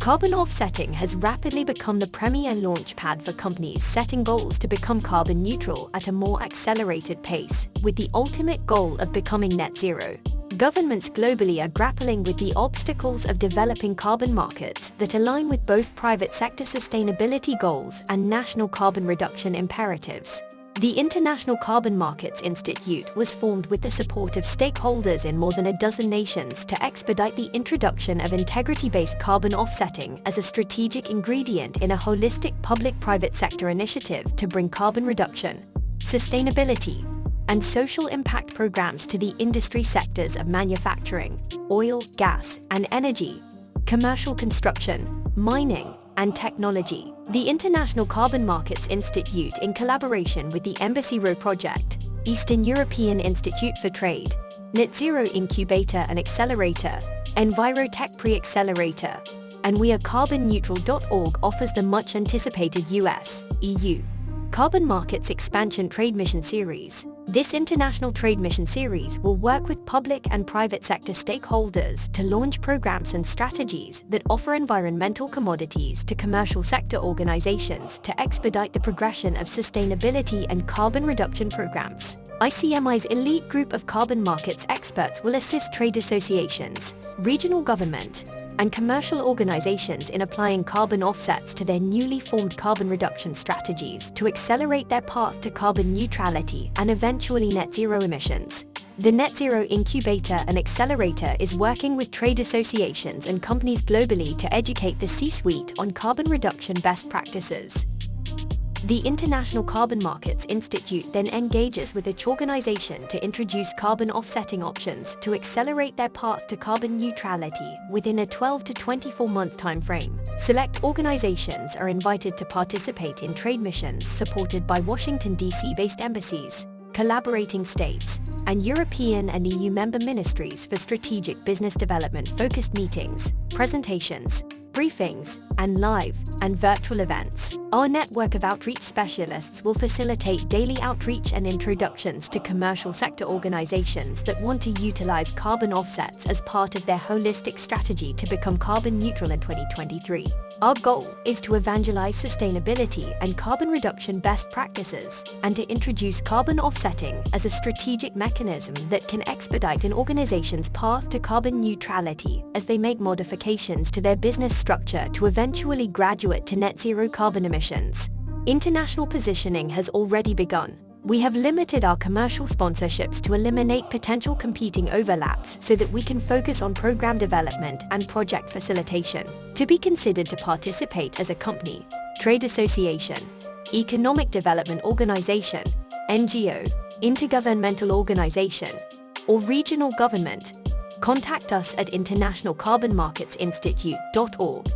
Carbon offsetting has rapidly become the premier launchpad for companies setting goals to become carbon neutral at a more accelerated pace, with the ultimate goal of becoming net zero. Governments globally are grappling with the obstacles of developing carbon markets that align with both private sector sustainability goals and national carbon reduction imperatives. The International Carbon Markets Institute was formed with the support of stakeholders in more than a dozen nations to expedite the introduction of integrity-based carbon offsetting as a strategic ingredient in a holistic public-private sector initiative to bring carbon reduction, sustainability, and social impact programs to the industry sectors of manufacturing, oil, gas, and energy, commercial construction, mining, and technology. The International Carbon Markets Institute, in collaboration with the Embassies project, Eastern European Institute for Trade, Net Zero Incubator and Accelerator, Envirotech Pre-Accelerator, and wearecarbonneutral.org offers the much-anticipated U.S.-E.U. Carbon Markets Expansion Trade Mission Series. This international trade mission series will work with public and private sector stakeholders to launch programs and strategies that offer environmental commodities to commercial sector organizations to expedite the progression of sustainability and carbon reduction programs. ICMI's elite group of carbon markets experts will assist trade associations, regional government, and commercial organizations in applying carbon offsets to their newly formed carbon reduction strategies to accelerate their path to carbon neutrality and eventually net zero emissions. The Net Zero Incubator and Accelerator is working with trade associations and companies globally to educate the C-suite on carbon reduction best practices. The International Carbon Markets Institute then engages with each organization to introduce carbon offsetting options to accelerate their path to carbon neutrality within a 12 to 24-month timeframe. Select organizations are invited to participate in trade missions supported by Washington, D.C.-based embassies, collaborating states, and European and EU member ministries for strategic business development-focused meetings, presentations, briefings, and live and virtual events. Our network of outreach specialists will facilitate daily outreach and introductions to commercial sector organizations that want to utilize carbon offsets as part of their holistic strategy to become carbon neutral in 2023. Our goal is to evangelize sustainability and carbon reduction best practices and to introduce carbon offsetting as a strategic mechanism that can expedite an organization's path to carbon neutrality as they make modifications to their business structure to eventually graduate to net zero carbon emissions. International positioning has already begun. We have limited our commercial sponsorships to eliminate potential competing overlaps so that we can focus on program development and project facilitation. To be considered to participate as a company, trade association, economic development organization, NGO, intergovernmental organization, or regional government, contact us at internationalcarbonmarketsinstitute.org.